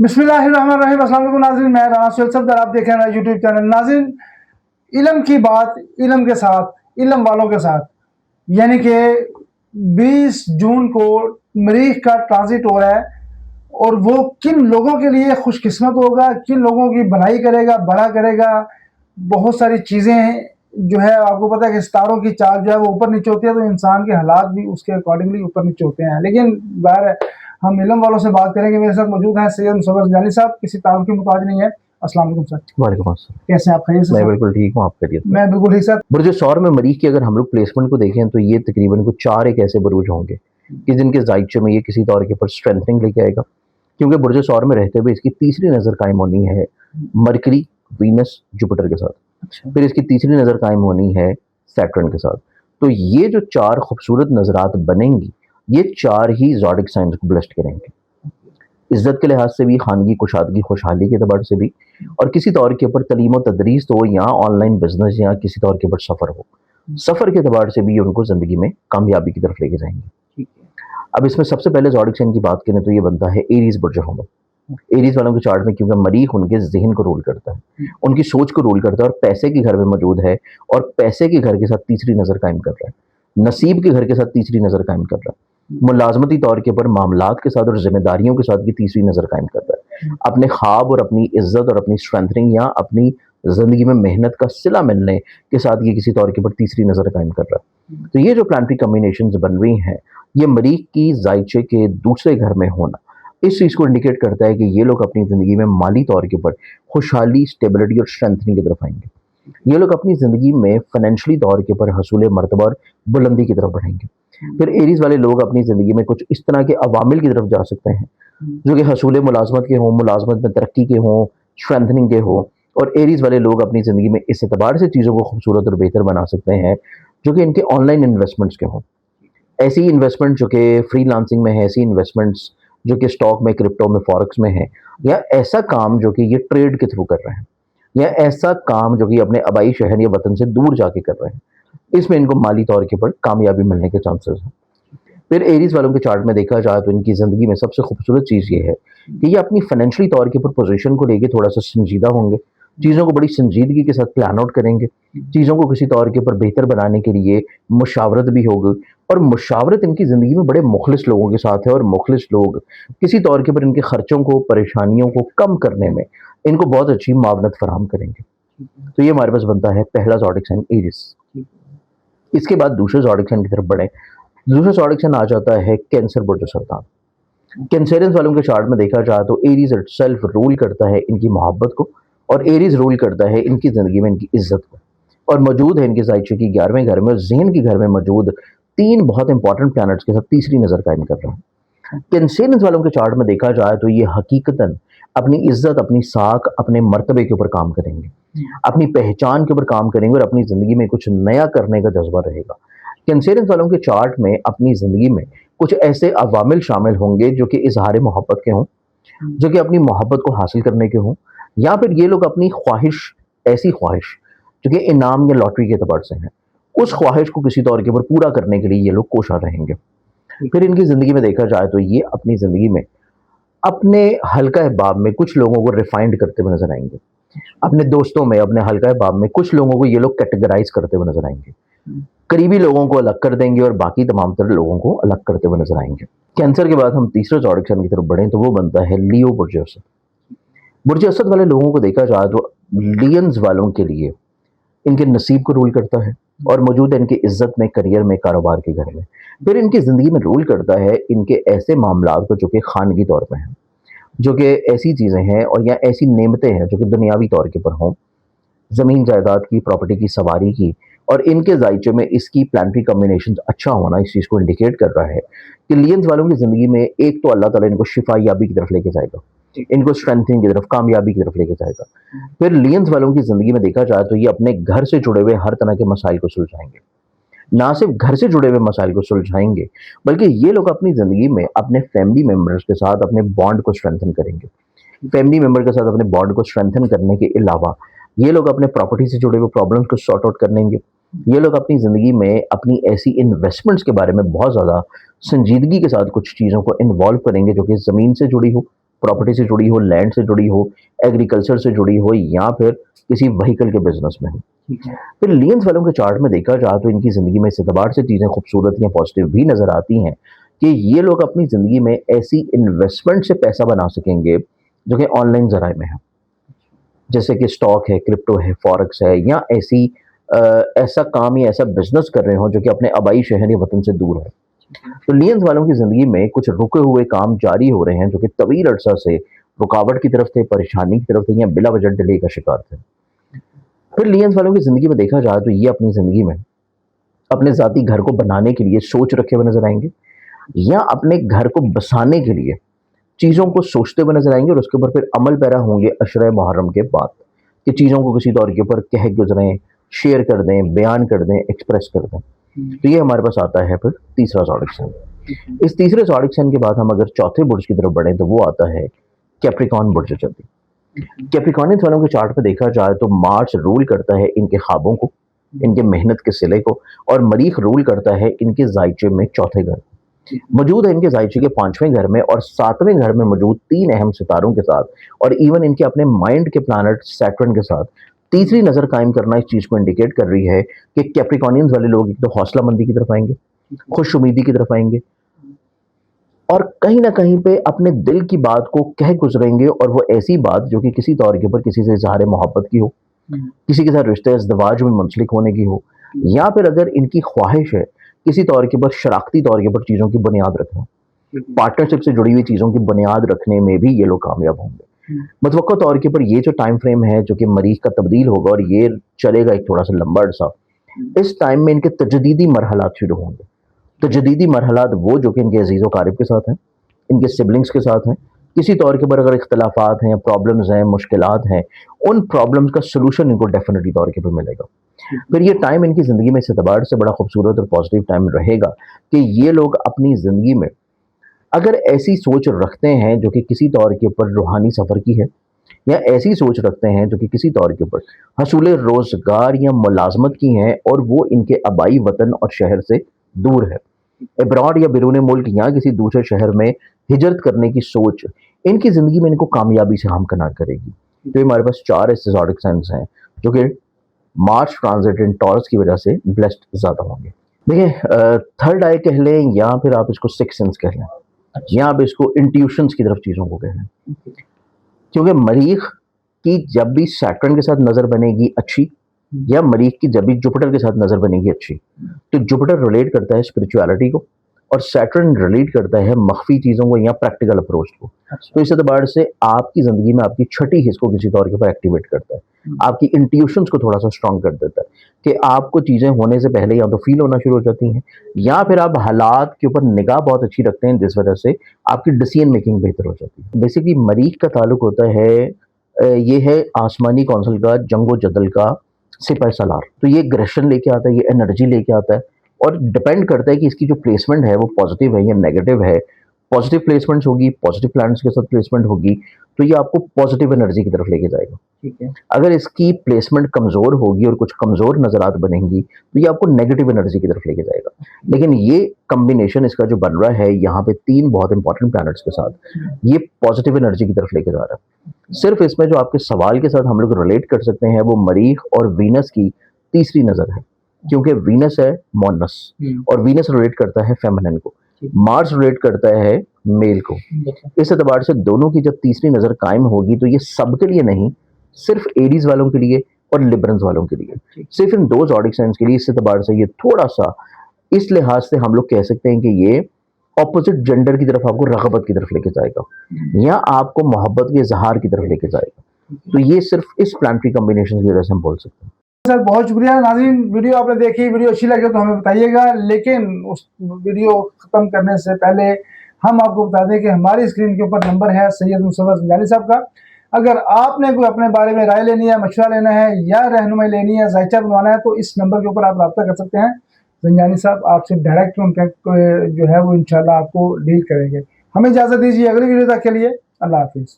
बिस्मिल्लाहिर्रहमानिर्रहीम। अस्सलाम वालेकुम नाज़रीन, मैं राना सैयद सफदर, आप देख रहे हैं यूट्यूब चैनल। नाज़रीन, इल्म की बात इल्म के साथ, इल्म वालों के साथ, यानी कि 20 जून को मरीख का ट्रांजिट हो रहा है और वो किन लोगों के लिए खुशकिस्मत होगा, किन लोगों की भलाई करेगा, बड़ा करेगा। बहुत सारी चीज़ें जो है, आपको पता है कि सितारों की चाल जो है वो ऊपर नीचे होती है, तो इंसान के हालात भी उसके अकॉर्डिंगली ऊपर नीचे होते हैं। लेकिन बाहर हम इल्म वालों से बात करेंगे। मेरे साथ मौजूद हैं सैयद मुसव्वर ज़लानी साहब, किसी तारुफ की मुताज नहीं है। अस्सलाम वालेकुम सर। वालेकुम अस्सलाम। कैसे हैं आप? खैरियत से मैं सर? बिल्कुल ठीक हूँ, आप कहिए। मैं बिल्कुल ठीक सर। बुर्ज सौर में मरीख की अगर हम लोग प्लेसमेंट को देखें तो ये तकरीबन कुछ 4 एक ऐसे बुर्ज होंगे कि जिनके ज़ाइचे में ये किसी तौर के ऊपर स्ट्रेंथनिंग लेके आएगा, क्योंकि बुर्ज सौर में रहते हुए इसकी तीसरी नज़र कायम होनी है मरकरी, वीनस, जुपिटर के साथ। अच्छा, फिर इसकी तीसरी नज़र कायम होनी है सैटर्न के साथ। तो ये जो 4 खूबसूरत नज़रात बनेंगी, ये 4 ही ज़ोडिक साइंस को ब्लेस्ड करेंगे, इज़्ज़त के लिहाज से भी, खानगी, कुशादगी, खुशहाली के एतबार से भी, और किसी तौर के ऊपर तलीम व तदरीस हो या ऑनलाइन बिजनेस या किसी तौर के ऊपर सफ़र हो, सफ़र के एतबार से भी ये उनको ज़िंदगी में कामयाबी की तरफ लेके जाएंगे। ठीक है। अब इसमें सबसे पहले ज़ोडिक साइन की बात करें तो ये बनता है एरीज़ बुर्ज होगा। एरीज़ वालों के चार्ट में क्योंकि मरीख उनके ज़हन को रूल करता है, उनकी सोच को रूल करता है, और पैसे के घर में मौजूद है, और पैसे के घर के साथ तीसरी नज़र कायम कर रहा है, नसीब के घर के साथ तीसरी नज़र कायम कर रहा है, मुलाजमती तौर के ऊपर मामलात के साथ और जिम्मेदारियों के साथ की तीसरी नज़र कायम कर रहा है, अपने ख्वाब और अपनी इज्जत और अपनी स्ट्रेंथनिंग या अपनी ज़िंदगी में मेहनत का सिला मिलने के साथ ये किसी तौर के ऊपर तीसरी नज़र कायम कर रहा है। तो ये जो प्लानिटरी कम्बिनेशंस बन रही हैं, ये मरीख की ज़ाइचे के दूसरे घर में होना इस चीज़ को इंडिकेट करता है कि ये लोग अपनी ज़िंदगी में माली तौर के ऊपर खुशहाली, स्टेबिलिटी और स्ट्रेंथनिंग की तरफ आएंगे। ये लोग अपनी ज़िंदगी में फाइनेंशियली तौर के ऊपर हसूल मर्तबा और बुलंदी की तरफ बढ़ेंगे। फिर एरीज़ वाले लोग अपनी ज़िंदगी में कुछ इस तरह के अवामिल की तरफ जा सकते हैं जो कि हसूल मुलाजमत के हों, मुलाजमत में तरक्की के हों, स्ट्रेंथनिंग के हों, और एरीज़ वाले लोग अपनी ज़िंदगी में इस एतबार से चीज़ों को खूबसूरत और बेहतर बना सकते हैं जो कि इनके ऑनलाइन इन्वेस्टमेंट्स के हों। ऐसी इन्वेस्टमेंट जो कि फ्रीलांसिंग में है, ऐसी इन्वेस्टमेंट्स जो कि स्टॉक में, क्रिप्टो में, फॉरेक्स में है, या ऐसा काम जो कि ये ट्रेड के थ्रू कर रहे हैं, या ऐसा काम जो कि अपने आबाई शहर या वतन से दूर जाके कर रहे हैं, इसमें इनको माली तौर के ऊपर कामयाबी मिलने के चांसेस हैं। फिर एरीज वालों के चार्ट में देखा जाए तो इनकी ज़िंदगी में सबसे खूबसूरत चीज़ ये है कि ये अपनी फाइनेंशियली तौर के ऊपर पोजीशन को लेके थोड़ा सा संजीदा होंगे, चीज़ों को बड़ी संजीदगी के साथ प्लान आउट करेंगे, चीज़ों को किसी तौर के ऊपर बेहतर बनाने के लिए मुशावरत भी होगी, और मुशावरत इनकी ज़िंदगी में बड़े मुखलिस लोगों के साथ है, और मुखलिस लोग किसी तौर के ऊपर इनके खर्चों को, परेशानियों को कम करने में इनको बहुत अच्छी मावनत फराहम करेंगे। तो ये हमारे पास बनता है पहला ज़ोडिक साइन एरीज। इसके बाद दूसरे ज़ोडिक साइन की तरफ बढ़े। दूसरा ज़ोडिक साइन आ जाता है कैंसर बुर्ज सरतान। कैंसरियंस वालों के चार्ट में देखा जाए तो एरीज इटसेल्फ रूल करता है इनकी मोहब्बत को, और एरीज रूल करता है इनकी ज़िंदगी में इनकी इज्जत को, और मौजूद है इनके ज़ाइचे की 11वें घर में और ज़हन के घर में मौजूद 3 बहुत इंपॉर्टेंट प्लैनेट्स के साथ तीसरी नज़र कायम कर रहा है। कैंसरियंस वालों के चार्ट में देखा जाए तो ये हकीकतन अपनी इज्जत, अपनी साख, अपने मर्तबे के ऊपर काम करेंगे, अपनी पहचान के ऊपर काम करेंगे, और अपनी ज़िंदगी में कुछ नया करने का जज्बा रहेगा। कैंसरियंस वालों के चार्ट में अपनी ज़िंदगी में कुछ ऐसे अवामिल शामिल होंगे जो कि इजहार मोहब्बत के हों, जो कि अपनी मोहब्बत को हासिल करने के हों, या फिर ये लोग अपनी ख्वाहिश, ऐसी ख्वाहिश जो कि इनाम या लॉटरी के एतबार से है, उस ख्वाहिश को किसी तौर के ऊपर पूरा करने के लिए ये लोग कोशा रहेंगे। फिर इनकी ज़िंदगी में देखा जाए तो ये अपनी ज़िंदगी में अपने हल्का अहबाब में कुछ लोगों को रिफाइंड करते हुए नजर आएंगे, अपने दोस्तों में, अपने हल्का अहबाब में कुछ लोगों को ये लोग कैटेगराइज करते हुए नजर आएंगे, करीबी लोगों को अलग कर देंगे और बाकी तमाम तरह लोगों को अलग करते हुए नजर आएंगे। कैंसर के बाद हम तीसरे ज़ोडिक साइन की तरफ बढ़ें तो वो बनता है लियो बुर्ज असद। बुर्ज असद वाले लोगों को देखा जाए तो लियंस वालों के लिए इनके नसीब को रूल करता है, और मौजूद है इनकी इज्जत में, करियर में, कारोबार के घर में। फिर इनकी ज़िंदगी में रूल करता है इनके ऐसे मामलात को जो कि खानगी तौर पर हैं, जो कि ऐसी चीज़ें हैं और या ऐसी नेमतें हैं जो कि दुनियावी तौर के ऊपर हों, ज़मीन जायदाद की, प्रॉपर्टी की, सवारी की, और इनके जायचे में इसकी प्लानिटरी कम्बिनेशन अच्छा होना इस चीज़ को इंडिकेट कर रहा है कि लियंस वालों की ज़िंदगी में एक तो अल्लाह ताला इनको शिफायाबी की तरफ लेके जाएगा, इनको स्ट्रेंथनिंग की तरफ, कामयाबी की तरफ लेके जाएगा। फिर लियंस वालों की ज़िंदगी में देखा जाए तो ये अपने घर से जुड़े हुए हर तरह के मसाइल को सुलझाएंगे, ना सिर्फ घर से जुड़े हुए मसाइल को सुलझाएंगे, बल्कि ये लोग अपनी ज़िंदगी में अपने फैमिली मेम्बर्स के साथ अपने बॉन्ड को स्ट्रेंथन करेंगे। फैमिली मेम्बर के साथ अपने बॉन्ड को स्ट्रेंथन करने के अलावा ये लोग अपने प्रॉपर्टी से जुड़े हुए प्रॉब्लम्स को सॉर्ट आउट करेंगे। ये लोग अपनी ज़िंदगी में अपनी ऐसी इन्वेस्टमेंट्स के बारे में बहुत ज़्यादा संजीदगी के साथ कुछ चीज़ों को इन्वॉल्व करेंगे जो कि ज़मीन से जुड़ी हो, प्रॉपर्टी से जुड़ी हो, लैंड से जुड़ी हो, एग्रीकल्चर से जुड़ी हो, या फिर किसी व्हीकल के बिजनेस में हो। ठीक है। फिर लियंस वालों के चार्ट में देखा जाए तो इनकी ज़िंदगी में इस एतबार से चीज़ें खूबसूरत या पॉजिटिव भी नज़र आती हैं कि ये लोग अपनी ज़िंदगी में ऐसी इन्वेस्टमेंट से पैसा बना सकेंगे जो कि ऑनलाइन ज़राए में है, जैसे कि स्टॉक है, क्रिप्टो है, फॉरेक्स है, या ऐसा काम या ऐसा बिजनेस कर रहे हो जो कि अपने आबाई शहर या वतन से दूर है। तो लियंस वालों की ज़िंदगी में कुछ रुके हुए काम जारी हो रहे हैं जो कि तवील अरसा से रुकावट की तरफ थे, परेशानी की तरफ थे, या बिला वजह डिले का शिकार थे। फिर लियंस वालों की ज़िंदगी में देखा जाए तो ये अपनी ज़िंदगी में अपने ज़ाती घर को बनाने के लिए सोच रखे हुए नजर आएंगे, या अपने घर को बसाने के लिए चीज़ों को सोचते हुए नजर आएंगे, और उसके ऊपर फिर अमल पैरा होंगे अशरे मुहर्रम के बाद कि चीज़ों को किसी तौर के ऊपर कह गुजरें, शेयर कर दें, बयान कर दें, एक्सप्रेस कर दें। तो ये हमारे पास आता है फिर तीसरा ज़ोडिक साइन। इस तीसरे ज़ोडिक साइन के बाद हम अगर चौथे बुर्ज की तरफ बढ़ें तो वो आता है कैप्रिकॉर्न बुर्ज जल्दी। कैप्रिकॉर्नियंस वालों के चार्ट पे देखा जाए तो मार्स रूल करता है इनके ख्वाबों को, इनके मेहनत के सिले को, और मरीख रूल करता है इनके जायचे में चौथे घर। मौजूद है इनके जायचे के 5वें घर में और 7वें घर में मौजूद 3 अहम सितारों के साथ, और इवन इनके अपने माइंड के प्लैनेट सैटर्न के साथ तीसरी नजर कायम करना इस चीज को इंडिकेट कर रही है कि कैप्रिकॉर्नियंस वाले लोग एक तो हौसला मंदी की तरफ आएंगे, खुश उम्मीदी की तरफ आएंगे, और कहीं ना कहीं पे अपने दिल की बात को कह गुजरेंगे, और वो ऐसी बात जो कि किसी तौर के ऊपर किसी से इजहार मोहब्बत की हो, किसी के साथ रिश्ते इज़्दिवाज में मुंसलिक होने की हो, या फिर अगर इनकी ख्वाहिश है किसी तौर के ऊपर शराकती तौर के ऊपर चीज़ों की बुनियाद रखना, पार्टनरशिप से जुड़ी हुई चीज़ों की बुनियाद रखने में भी ये लोग कामयाब होंगे। मतवक्का तौर के ऊपर ये जो टाइम फ्रेम है जो कि मरीख का तब्दील होगा और ये चलेगा एक थोड़ा सा लंबा अरसा, इस टाइम में इनके तजदीदी मरहलात शुरू होंगे। तजदीदी मरहलात वो जो कि इनके अजीज़ व क़ारिब के साथ हैं, इनके सिबलिंग्स के साथ हैं, किसी तौर के ऊपर अगर इख्तलाफात हैं, प्रॉब्लम्स हैं, मुश्किलात हैं, उन प्रॉब्लम्स का सलूशन इनको डेफिनेटली तौर के ऊपर मिलेगा। फिर ये टाइम इनकी ज़िंदगी में इस एतबार से बड़ा खूबसूरत और पॉजिटिव टाइम रहेगा कि ये लोग अपनी ज़िंदगी में अगर ऐसी सोच रखते हैं जो कि किसी तौर के ऊपर रूहानी सफ़र की है, या ऐसी सोच रखते हैं जो कि किसी तौर के ऊपर हसूल रोज़गार या मुलाजमत की हैं, और वो इनके आबाई वतन और शहर से दूर है, अब्रॉड या बिरून मुल्क या किसी दूसरे शहर में हिजरत करने की सोच इनकी ज़िंदगी में इनको कामयाबी से हमकनार करेगी। तो ये हमारे पास 4 ऐसे ज़ोडिक साइंस हैं जो कि मार्च ट्रांजिट इन टॉरस की वजह से ब्लेस्ड ज़्यादा होंगे। देखिए, थर्ड आई कह लें, या फिर आप इसको सिक्स सेंस कह लें, या आप इसको इंट्यूशंस की तरफ चीज़ों को कह लें, क्योंकि मरीख की जब भी सैटर्न के साथ नज़र बनेगी अच्छी, या मरीख की जब भी जुपिटर के साथ नज़र बनेगी अच्छी, तो जुपिटर रिलेट करता है स्पिरिचुअलिटी को, और सैटर्न रिलेट करता है मख्फी चीज़ों को या प्रैक्टिकल अप्रोच को। तो इस एतबार से आपकी ज़िंदगी में आपकी छठी हिस्स को किसी तौर के ऊपर एक्टिवेट करता है, आपकी इंट्यूशंस को थोड़ा सा स्ट्रॉन्ग कर देता है कि आपको चीज़ें होने से पहले या तो फील होना शुरू हो जाती हैं, या फिर आप हालात के ऊपर निगाह बहुत अच्छी रखते हैं जिस वजह से आपकी डिसीजन मेकिंग बेहतर हो जाती है। बेसिकली मरीख का ताल्लुक होता है, ये है आसमानी कौंसल का, जंगो जदल का सिपाही सालार। तो ये एग्रेशन लेके आता है, ये एनर्जी लेके आता है, और डिपेंड करता है कि इसकी जो प्लेसमेंट है वो पॉजिटिव है या नेगेटिव है। पॉजिटिव प्लेसमेंट्स होगी, पॉजिटिव प्लैनेट्स के साथ प्लेसमेंट होगी, तो ये आपको पॉजिटिव एनर्जी की तरफ लेके जाएगा। ठीक है। अगर इसकी प्लेसमेंट कमज़ोर होगी और कुछ कमज़ोर नज़रात बनेंगी तो ये आपको नेगेटिव एनर्जी की तरफ लेके जाएगा। लेकिन ये कम्बिनेशन इसका जो बन रहा है यहाँ पे 3 बहुत इंपॉर्टेंट प्लैनेट्स के साथ, ये पॉजिटिव एनर्जी की तरफ लेके जा रहा है। सिर्फ इसमें जो आपके सवाल के साथ हम लोग रिलेट कर सकते हैं वो मरीख और वीनस की तीसरी नज़र है, क्योंकि वीनस है मोनस, और वीनस रिलेट करता है फेमिनिन को, मार्स रिलेट करता है मेल को। इस एतबार से दोनों की जब तीसरी नज़र कायम होगी तो ये सबके लिए नहीं, सिर्फ एरीज वालों के लिए और लिब्रंस वालों के लिए, सिर्फ इन 2 ज़ोडिक साइंस के लिए। इस एतबार से ये थोड़ा सा इस लिहाज से हम लोग कह सकते हैं कि ये ऑपोजिट जेंडर की तरफ आपको रगबत की तरफ लेके जाएगा, या आपको मोहब्बत के इजहार की तरफ लेके जाएगा। तो ये सिर्फ इस प्लानिटरी कॉम्बिनेशन की वजह से हम बोल सकते हैं। सर बहुत शुक्रिया। नाज़रीन, वीडियो आपने देखी, वीडियो अच्छी लगे तो हमें बताइएगा, लेकिन उस वीडियो ख़त्म करने से पहले हम आपको बता दें कि हमारी स्क्रीन के ऊपर नंबर है सैयद मुसव्वर ज़ंजानी साहब का। अगर आपने कोई अपने बारे में राय लेनी है, मशवरा लेना है, या रहनुमाई लेनी है, जायचा बनवाना है, तो इस नंबर के ऊपर आप रब्ता कर सकते हैं। ज़ंजानी साहब आपसे डायरेक्ट कॉन्टैक्ट जो है वो इंशाल्लाह आपको डील करेंगे। हमें इजाज़त दीजिए, अगली वीडियो तक के लिए अल्लाह हाफिज़।